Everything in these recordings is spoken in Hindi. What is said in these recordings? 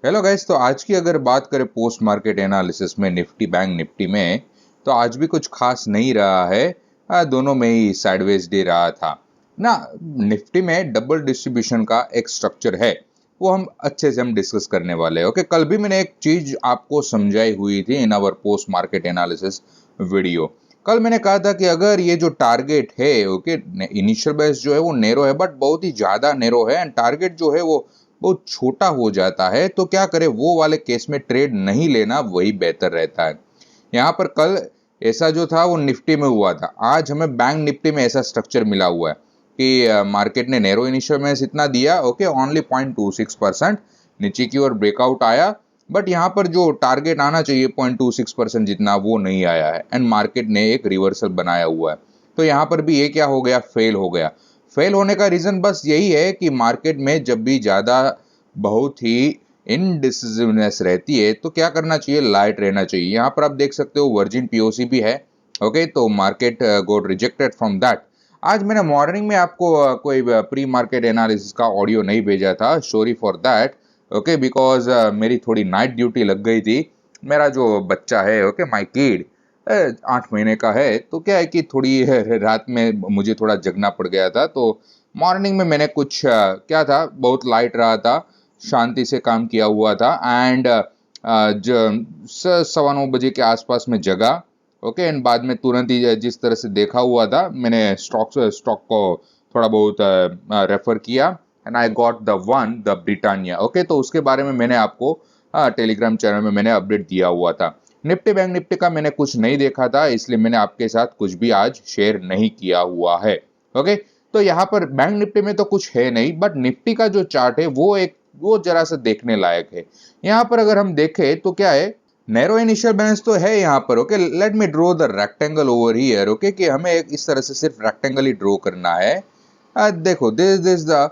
Hello guys. तो आज की अगर बात करें पोस्ट मार्केट एनालिसिस में निफ्टी बैंक निफ्टी में, तो आज भी कुछ खास नहीं रहा है। दोनों में ही साइडवेज डे रहा था ना। निफ्टी में डबल डिस्ट्रीब्यूशन का एक स्ट्रक्चर है, वो हम अच्छे से हम डिस्कस करने वाले हैं। ओके, कल भी मैंने एक चीज आपको समझाई हुई थी in our post market analysis video. कल मैंने कहा था कि अगर ये जो टारगेट है, ओके, इनिशियल बेस जो है वो नेरो है, बट बहुत ही ज्यादा नेरो है, एंड टारगेट जो है वो बहुत छोटा हो जाता है, तो क्या करे, वो वाले केस में ट्रेड नहीं लेना वही बेहतर रहता है। यहाँ पर कल ऐसा जो था वो निफ्टी में हुआ था, आज हमें बैंक निफ्टी में ऐसा स्ट्रक्चर मिला हुआ है कि मार्केट ने नैरो इनिशियल में इतना दिया, ओके, ओनली 0.26%, नीचे की ओर ब्रेकआउट आया, बट यहाँ पर जो टारगेट आना चाहिए 0.26% जितना, वो नहीं आया है, एंड मार्केट ने एक रिवर्सल बनाया हुआ है। तो यहाँ पर भी ये क्या हो गया, फेल हो गया। फेल होने का रीजन बस यही है कि मार्केट में जब भी ज्यादा बहुत ही इनडिसिसिवनेस रहती है, तो क्या करना चाहिए, लाइट रहना चाहिए। यहाँ पर आप देख सकते हो वर्जिन पीओसी भी है, ओके, तो market got rejected from that. आज मैंने मॉर्निंग में आपको कोई प्री मार्केट एनालिसिस का ऑडियो नहीं भेजा था, sorry for that, okay, because मेरी थोड़ी नाइट ड्यूटी लग गई थी। मेरा जो बच्चा है, ओके, माई किड 8 महीने का है, तो क्या है कि थोड़ी रात में मुझे थोड़ा जगना पड़ गया था, तो मॉर्निंग में मैंने कुछ क्या था, बहुत लाइट रहा था, शांति से काम किया हुआ था, एंड 9:15 बजे के आसपास में जगा, ओके, एंड बाद में तुरंत ही जिस तरह से देखा हुआ था, मैंने स्टॉक को थोड़ा बहुत रेफर किया, and I got the Britannia, okay. तो उसके बारे में मैंने आपको टेलीग्राम चैनल में मैंने अपडेट दिया हुआ था। निफ्टी बैंक निफ्टी का मैंने कुछ नहीं देखा था, इसलिए मैंने आपके साथ कुछ भी आज शेयर नहीं किया हुआ है, ओके। तो यहाँ पर बैंक निफ्टी में तो कुछ है नहीं, बट निफ्टी का जो चार्ट है वो जरा सा देखने लायक है। यहाँ पर अगर हम देखें तो क्या है, नैरो इनिशियल बैलेंस तो है यहाँ पर, okay. Let me draw the rectangle over here, okay, कि हमें एक इस तरह से सिर्फ रेक्टेंगल ही ड्रॉ करना है। देखो, दिस द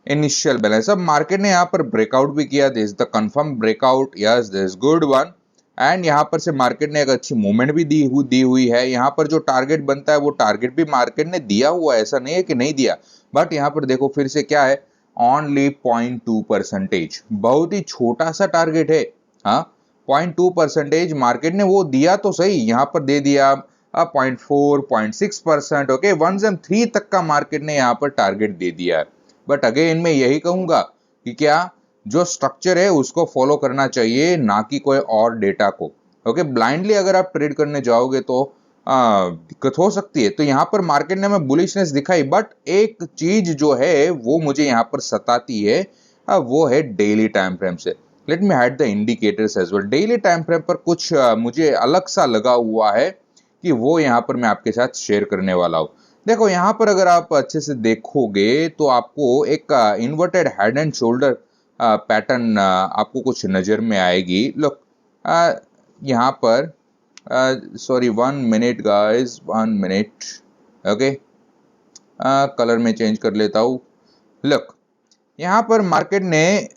इनिशियल बैलेंस। अब मार्केट ने यहाँ पर ब्रेकआउट भी किया, this the confirm breakout, yes, this good one, and यहाँ पर से मार्केट ने एक अच्छी मूवमेंट भी दी हुई है। यहाँ पर जो टारगेट बनता है वो टारगेट भी मार्केट ने दिया हुआ है, ऐसा नहीं है कि नहीं दिया, बट यहाँ पर देखो फिर से क्या है, ओनली 0.2%, बहुत ही छोटा सा टारगेट है। हाँ, 0.2% मार्केट ने वो दिया तो सही, यहाँ पर दे दिया 0.4 0.6%, ओके, 1 तक का मार्केट ने यहाँ पर टारगेट दे दिया है। बट अगेन मैं यही कहूंगा कि क्या जो स्ट्रक्चर है उसको फॉलो करना चाहिए, ना कि कोई और डेटा को, ओके। ब्लाइंडली अगर आप ट्रेड करने जाओगे तो दिक्कत हो सकती है। तो यहाँ पर मार्केट ने हमें बुलिशनेस दिखाई, बट एक चीज जो है वो मुझे यहाँ पर सताती है, वो है डेली टाइम फ्रेम से। Let me hide the indicators as well. Daily time frame पर कुछ मुझे अलग सा लगा हुआ है कि वो यहाँ पर मैं आपके साथ शेयर करने वाला हूँ। देखो, यहाँ पर अगर आप अच्छे से देखोगे तो आपको एक inverted head and shoulder pattern आपको कुछ नजर में आएगी। लुक, यहाँ पर, sorry, 1 minute guys, 1 minute, okay, colour में चेंज कर लेता हूँ। लुक, यहाँ पर मार्केट ने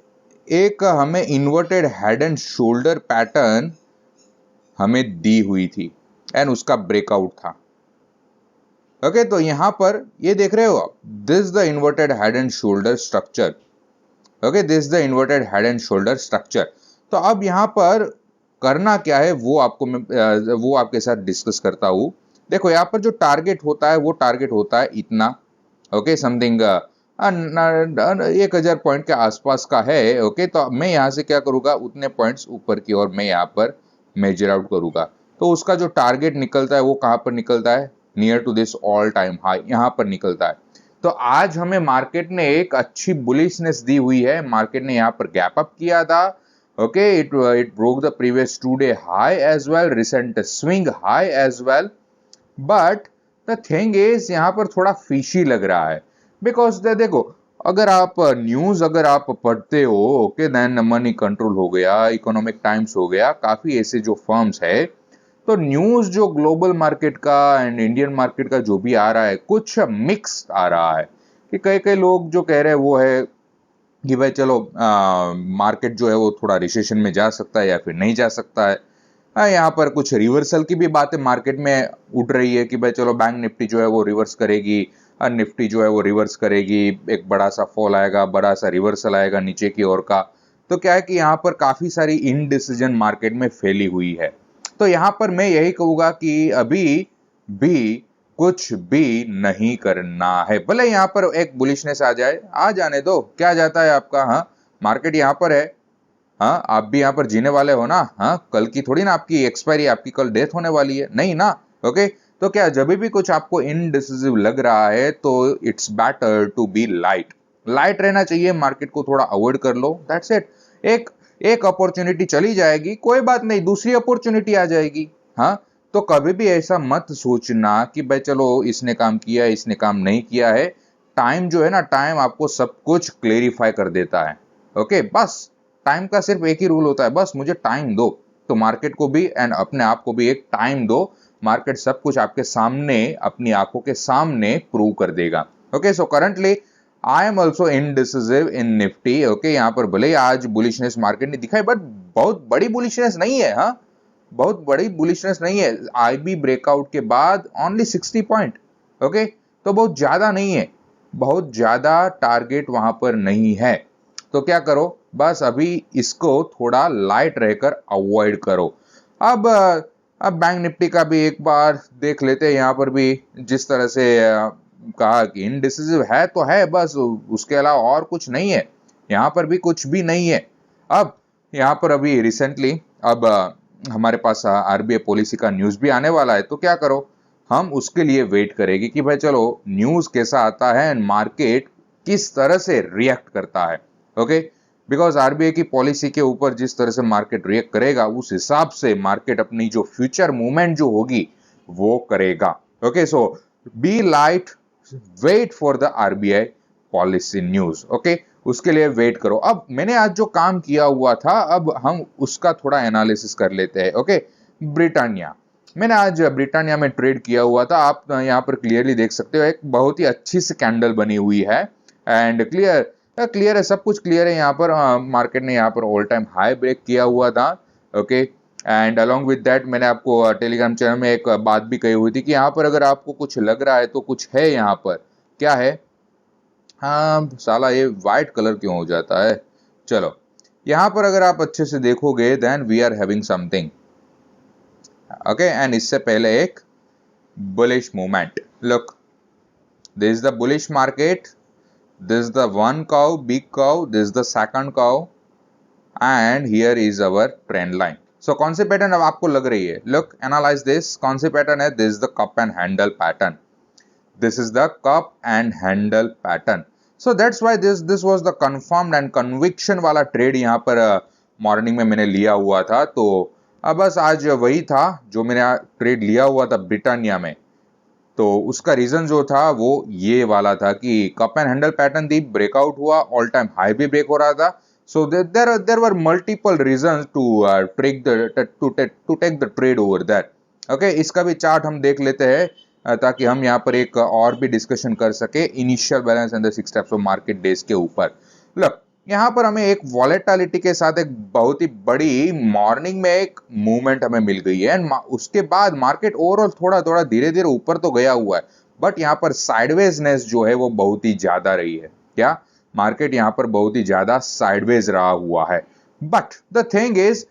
एक हमें inverted head and shoulder pattern हमें दी हुई थी, एंड उसका ब्रेकआउट था, ओके। तो यहाँ पर ये देख रहे हो आप, this the inverted head and shoulder structure, okay, this the inverted head and shoulder structure. तो अब यहाँ पर करना क्या है वो आपको मैं वो आपके साथ डिस्कस करता हूँ। देखो, यहाँ पर जो टारगेट होता है वो टारगेट होता है इतना, ओके, समथिंग 1,000 पॉइंट के आसपास का है, ओके। तो मैं यहाँ से क्या करूँगा, उतने पॉइंट्स ऊपर की ओर मैं यहाँ पर मेजर आउट करूँगा। तो उसका जो टारगेट निकलता है वो कहाँ पर निकलता है, near to this all time high, यहाँ पर निकलता है। तो आज हमें मार्केट ने एक अच्छी बुलिशनेस दी हुई है, मार्केट ने यहाँ पर गैप अप किया था, okay, it broke the previous 2 day high as well, recent swing high as well, but the thing is यहाँ पर थोड़ा फिशी लग रहा है, बिकॉज देखो, अगर आप न्यूज अगर आप पढ़ते हो, ओके, देन मनी कंट्रोल हो गया, इकोनॉमिक टाइम्स हो गया, काफी ऐसे जो फर्म्स है, तो न्यूज जो ग्लोबल मार्केट का एंड इंडियन मार्केट का जो भी आ रहा है, कुछ मिक्स आ रहा है। कि कई कई लोग जो कह रहे हैं वो है कि भाई चलो, मार्केट जो है वो थोड़ा रिसेशन में जा सकता है या फिर नहीं जा सकता है। यहाँ पर कुछ रिवर्सल की भी बातें मार्केट में उठ रही है कि भाई चलो, बैंक निफ्टी जो है वो रिवर्स करेगी, निफ्टी जो है वो रिवर्स करेगी, एक बड़ा सा फॉल आएगा, बड़ा सा रिवर्सल आएगा नीचे की ओर का, तो क्या है कि यहाँ पर काफी सारी इनडिसीजन मार्केट में फैली हुई है। तो यहाँ पर मैं यही कहूंगा कि अभी भी कुछ भी नहीं करना है। भले यहाँ पर एक बुलिशनेस आ जाए, आ जाने दो, क्या जाता है आपका। हाँ, मार्केट यहाँ पर है। हाँ, आप भी यहाँ पर जीने वाले हो ना। हाँ, कल की थोड़ी ना आपकी एक्सपायरी, आपकी कल डेथ होने वाली है, नहीं ना। ओके, तो क्या जब भी कुछ आपको इनडिसिसिव लग रहा है तो it's better to be light. Light रहना चाहिए, मार्केट को थोड़ा अवॉइड कर लो, दैट्स इट। एक एक अपॉर्चुनिटी चली जाएगी, कोई बात नहीं, दूसरी अपॉर्चुनिटी आ जाएगी। हाँ, तो कभी भी ऐसा मत सोचना कि भाई चलो इसने काम किया, इसने काम नहीं किया है। टाइम जो है ना, टाइम आपको सब कुछ क्लेरिफाई कर देता है। ओके, बस टाइम का सिर्फ एक ही रूल होता है, बस मुझे टाइम दो। तो मार्केट को भी एंड अपने आप को भी एक टाइम दो। मार्केट सब कुछ आपके सामने, अपनी आंखों के सामने प्रूव कर देगा। Okay, so currently I am also indecisive in Nifty. Okay, यहाँ पर भले ही आज बुलिशनेस मार्केट ने दिखाई, बट बहुत बड़ी बुलिशनेस नहीं है। हाँ, बहुत बड़ी बुलिशनेस नहीं है। आईबी ब्रेकआउट के बाद ओनली 60 पॉइंट। ओके, तो बहुत ज्यादा नहीं है, बहुत ज्यादा टारगेट वहां पर नहीं है। तो क्या करो, बस अभी इसको थोड़ा लाइट रहकर अवॉइड करो। अब बैंक निफ्टी का भी एक बार देख लेते हैं। यहाँ पर भी जिस तरह से कहा कि इनडिसिसिव है तो है, बस उसके अलावा और कुछ नहीं है। यहाँ पर भी कुछ भी नहीं है। अब यहाँ पर अभी रिसेंटली अब हमारे पास आरबीआई पॉलिसी का न्यूज भी आने वाला है। तो क्या करो, हम उसके लिए वेट करेंगे कि भाई चलो न्यूज कैसा आता है एंड मार्केट किस तरह से रिएक्ट करता है। ओके, बिकॉज आरबीआई की पॉलिसी के ऊपर जिस तरह से मार्केट रिएक्ट करेगा, उस हिसाब से मार्केट अपनी जो फ्यूचर मूवमेंट जो होगी वो करेगा। Okay, so be light, wait for the RBI policy news. Okay, उसके लिए वेट करो। अब मैंने आज जो काम किया हुआ था, अब हम उसका थोड़ा एनालिसिस कर लेते हैं। ओके, ब्रिटानिया, मैंने आज ब्रिटानिया में ट्रेड किया हुआ था। आप यहाँ पर क्लियरली देख सकते हो, एक बहुत ही अच्छी सी कैंडल बनी हुई है एंड क्लियर है, सब कुछ क्लियर है। यहाँ पर मार्केट ने यहाँ पर ऑल टाइम हाई ब्रेक किया हुआ था। Okay, and along with that मैंने आपको टेलीग्राम चैनल में एक बात भी कही हुई थी कि यहाँ पर अगर आपको कुछ लग रहा है तो कुछ है। यहाँ पर क्या है, हाँ साला ये व्हाइट कलर क्यों हो जाता है। चलो, यहाँ पर अगर आप अच्छे से देखोगे, then we are having something. Okay, and इससे पहले एक bullish movement. Look, this is the bullish market, this is the one curve, big curve, this is the second curve, and here is our trend line. So कौन सी पैटर्न अब आपको लग रही है? Look, analyze this. कौन सी पैटर्न है? This is the cup and handle pattern. This is the cup and handle pattern. So that's why this was the confirmed and conviction वाला ट्रेड यहाँ पर मॉर्निंग में मैंने लिया हुआ था। तो अब बस आज वही था जो मैंने ट्रेड लिया हुआ था ब्रिटानिया में। तो उसका रीजन जो था वो ये वाला था कि कप एंड हैंडल पैटर्न थी, ब्रेकआउट हुआ, ऑल टाइम हाई भी ब्रेक हो रहा था। So there were multiple reasons to take the trade over that. Okay, इसका भी चार्ट हम देख लेते हैं ताकि हम यहाँ पर एक और भी डिस्कशन कर सके initial balance and the 6 types of market days के ऊपर। लुक, यहाँ पर हमें एक वॉलेटिलिटी के साथ एक बहुत ही बड़ी मॉर्निंग में एक मूवमेंट हमें मिल गई है एंड उसके बाद मार्केट ओवरऑल थोड़ा थोड़ा धीरे धीरे ऊपर तो गया हुआ है, बट यहाँ पर साइडवेजनेस जो है वो बहुत ही ज्यादा रही है। क्या, मार्केट यहाँ पर बहुत ही ज्यादा साइडवेज रहा हुआ है। But the thing is,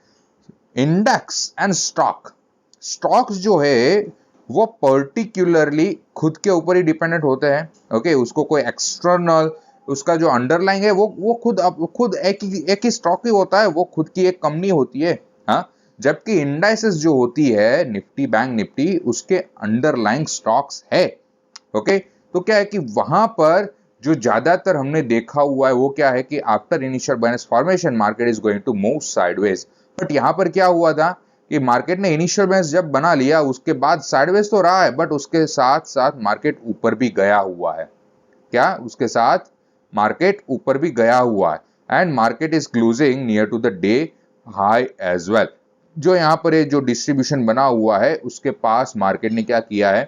index and stocks जो है वो पर्टिकुलरली खुद के ऊपर ही डिपेंडेंट होते हैं। ओके, उसको कोई एक्सटर्नल, उसका जो अंडरलाइंग है वो खुद एक ही स्टॉक ही होता है, वो खुद की एक कंपनी होती है। हाँ, जबकि इंडाइसेस जो होती है निफ्टी, बैंक निफ्टी, उसके अंडरलाइंग स्टॉक्स है। ओके, तो क्या है कि वहां पर जो ज्यादातर हमने देखा हुआ है वो क्या है कि after initial balance formation market is going to move sideways. But यहाँ पर क्या हुआ था कि मार्केट ने इनिशियल बैलेंस जब बना लिया उसके बाद साइडवेज तो रहा है, बट उसके साथ साथ मार्केट ऊपर भी गया हुआ है। क्या, उसके साथ मार्केट ऊपर भी गया हुआ है and market is closing near to the day high as well. जो यहाँ पर जो डिस्ट्रीब्यूशन बना हुआ है उसके पास मार्केट ने क्या किया है,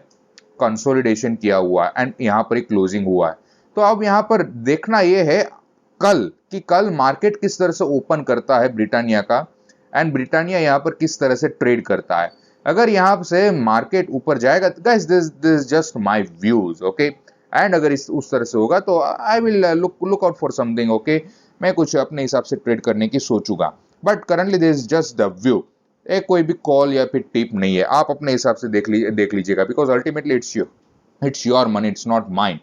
कंसोलिडेशन किया हुआ है एंड यहाँ पर क्लोजिंग हुआ है। तो अब यहाँ पर देखना यह है कल मार्केट किस तरह से ओपन करता है ब्रिटानिया का, एंड ब्रिटानिया यहाँ पर किस तरह से ट्रेड करता है। अगर यहाँ से मार्केट ऊपर जाएगा, guys this just my views. Okay, and अगर उस तरह से होगा तो I will look out for something. Okay, मैं कुछ अपने हिसाब से ट्रेड करने की सोचूंगा, but currently this is just the view. एक कोई भी कॉल या फिर टिप नहीं है, आप अपने हिसाब से देख लीजिएगा, because ultimately it's your money, it's not mind.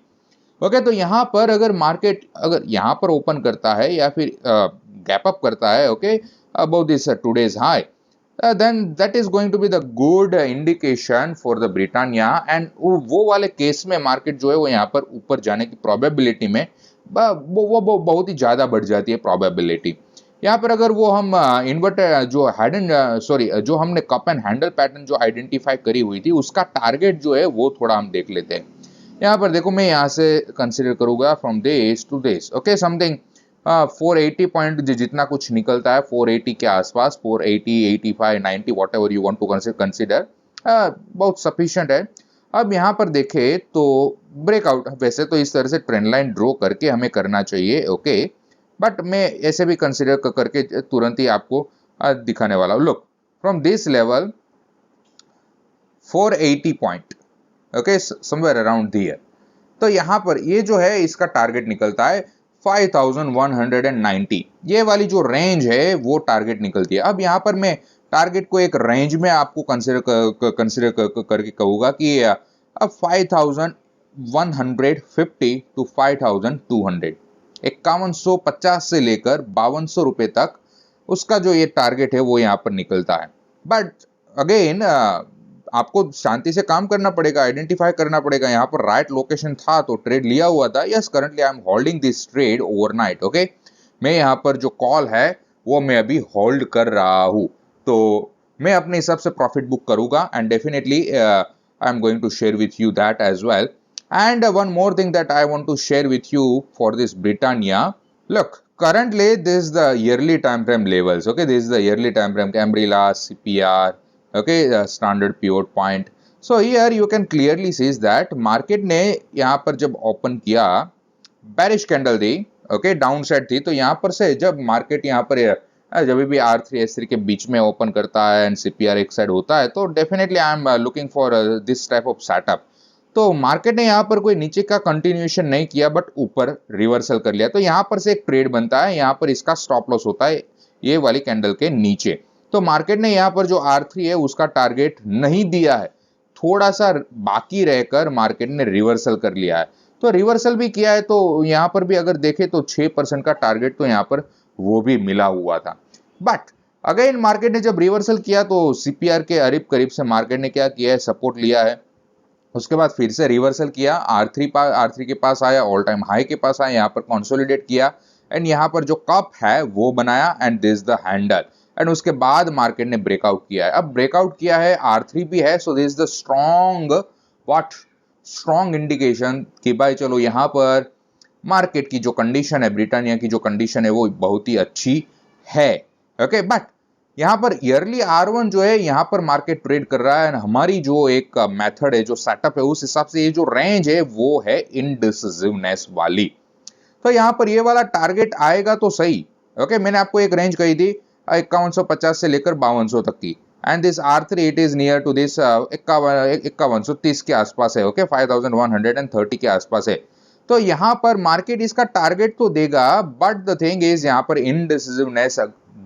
Okay, तो यहाँ पर अगर मार्केट अगर यहाँ पर ओपन करता है या फिर गैप अप करता है, okay, about this today's high, then that is going to be the good indication for the Britannia, and वो वाले केस में मार्केट जो है वो यहाँ पर ऊपर जाने की प्रोबेबिलिटी में वो बहुत ही ज़्यादा बढ़ जाती है प्रोबेबिलिटी। यहाँ पर अगर वो हम इन्वर्टर जो हेड एंड सॉरी जो हमने कप एंड हैंडल पैटर्न जो आइडेंटिफाई करी हुई थी, उसका टारगेट जो है वो थोड़ा हम देख लेते हैं। यहाँ पर देखो, मैं यहाँ से कंसिडर करूंगा from this to this, okay, something 480 point जितना कुछ निकलता है 480 के आसपास, 480, 85, 90, whatever you want to consider, बहुत सफिशिएंट है। अब यहाँ पर देखें तो ब्रेकआउट, वैसे तो इस तरह से ट्रेंड लाइन ड्रॉ करके हमें करना चाहिए, ओके, बट मैं ऐसे भी कंसिडर करके तुरंत ही आपको दिखाने वाला हूँ। Look, from this level 480 point, okay, somewhere around here, तो यहाँ पर ये जो है इसका टारगेट निकलता है 5190। ये वाली जो रेंज है वो टारगेट निकलती है। अब यहाँ पर मैं टारगेट को एक रेंज में आपको कंसिडर करके कहूंगा कि अब 5150 टू 5200, 5150 से लेकर 5200 रुपए तक उसका जो ये टारगेट है वो यहाँ पर निकलता है। बट अगेन आपको शांति से काम करना पड़ेगा, आइडेंटिफाई करना पड़ेगा। यहाँ पर राइट लोकेशन था तो ट्रेड लिया हुआ था। Yes, currently I am holding this trade overnight, okay. मैं यहाँ पर जो कॉल है वो मैं अभी होल्ड कर रहा हूँ, तो मैं अपने हिसाब से प्रॉफिट बुक करूंगा, and definitely I am going to share with you that as well. And one more thing that I want to share with you for this Britannia, look, currently this is the yearly time frame levels, okay, this is the yearly time frame Cambrilla, CPR, okay, standard pivot point. So here you can clearly see that market ने यहाँ पर जब ओपन किया bearish कैंडल दी, ओके, डाउन साइड थी, तो यहाँ पर से जब मार्केट यहाँ पर जब भी R3 S3 के बीच में ओपन करता है एंड CPR एक साइड होता है, तो definitely I am looking for this type of setup. तो मार्केट ने यहाँ पर कोई नीचे का कंटिन्यूएशन नहीं किया, बट ऊपर रिवर्सल कर लिया, तो यहाँ पर से एक ट्रेड बनता है। यहाँ पर इसका स्टॉप लॉस होता है ये वाली कैंडल के नीचे। तो मार्केट ने यहाँ पर जो R3 है उसका टारगेट नहीं दिया है, थोड़ा सा बाकी रहकर मार्केट ने रिवर्सल कर लिया है। तो रिवर्सल भी किया है, तो यहाँ पर भी अगर देखें तो 6% का टारगेट तो यहाँ पर वो भी मिला हुआ था। बट अगेन मार्केट ने जब रिवर्सल किया तो CPR के करीब से मार्केट ने क्या किया है, सपोर्ट लिया है, उसके बाद फिर से रिवर्सल किया, R3 के पास आया, ऑल टाइम हाई के पास आया, यहाँ पर कंसोलिडेट किया, एंड यहाँ पर जो कप है वो बनाया, and this the handle, and उसके बाद मार्केट ने ब्रेकआउट किया है। अब ब्रेकआउट किया है, R3 भी है, so this the strong indication कि भाई चलो यहाँ पर मार्केट की जो कंडीशन है, ब्रिटानिया की जो कंडीशन है वो बहुत ही अच्छी है, ओके। बट यहाँ पर ईयरली R1 जो है यहाँ पर मार्केट ट्रेड कर रहा है, हमारी जो एक मेथड है, जो सेटअप है, उस हिसाब से ये जो रेंज है वो है इनडिसिसिवनेस वाली। तो यहाँ पर ये वाला टारगेट आएगा तो सही, ओके। मैंने आपको एक रेंज कही थी 5150 से लेकर 5200 तक की, and this R3 it is near to this 5130 के आसपास है, ओके, 5130 के आसपास है। तो यहाँ पर मार्केट इसका टारगेट तो देगा, बट द थिंग इज यहाँ पर इनडिसिसिवनेस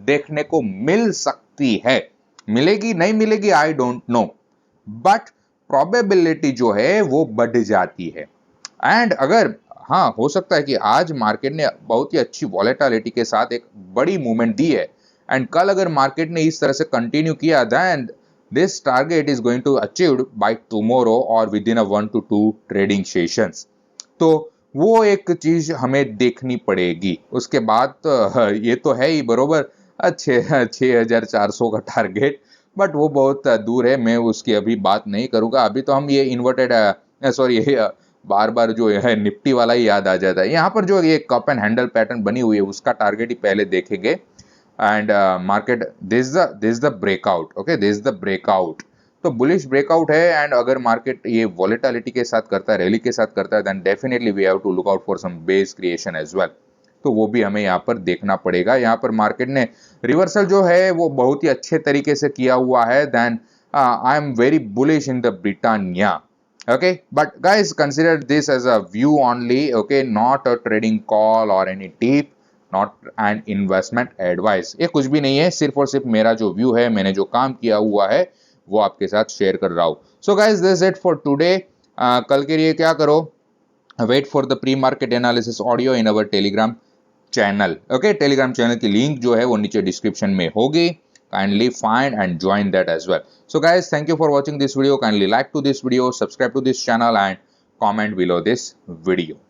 देखने को मिल सकती है। मिलेगी नहीं मिलेगी I don't know, but probability जो है वो बढ़ जाती है। एंड अगर हाँ, हो सकता है कि आज मार्केट ने बहुत ही अच्छी वॉलेटिलिटी के साथ एक बड़ी मूवमेंट दी है, एंड कल अगर मार्केट ने इस तरह से कंटिन्यू किया then this target is going to achieved by tomorrow और within 1 to 2 trading sessions. तो वो एक चीज हमें देखनी पड़ेगी। उसके बाद तो ये तो है ही बरोबर 6400 का टारगेट, बट वो बहुत दूर है, मैं उसकी अभी बात नहीं करूंगा। अभी तो हम ये इन्वर्टेड सॉरी बार बार जो है निफ्टी वाला ही याद आ जाता है। यहाँ पर जो ये कप एंड हैंडल पैटर्न बनी हुई है उसका टारगेट ही पहले देखेंगे, and market this the breakout, okay, this the breakout, तो बुलिश ब्रेकआउट है। एंड अगर मार्केट ये वॉलेटिलिटी के साथ करता है, रैली के साथ करता है, then definitely we have to look out for some base creation as well. तो वो भी हमें यहाँ पर देखना पड़ेगा। यहाँ पर मार्केट ने रिवर्सल जो है वो बहुत ही अच्छे तरीके से किया हुआ है, then I am very bullish in the Britannia, okay, but guys consider this as a view only, okay, not a trading call or any tip, not an investment advice. ये कुछ भी नहीं है, सिर्फ और सिर्फ मेरा जो व्यू है, मैंने जो काम किया हुआ है वो आपके साथ शेयर कर रहा हूँ। So guys this it for today. कल के लिए क्या करो, wait for the pre market analysis audio in our Telegram channel. Okay, Telegram channel की लिंक जो है वो नीचे डिस्क्रिप्शन में होगी, kindly find and join that as well. So guys, thank you for watching this video. Kindly like to this video, subscribe to this channel and comment below this video.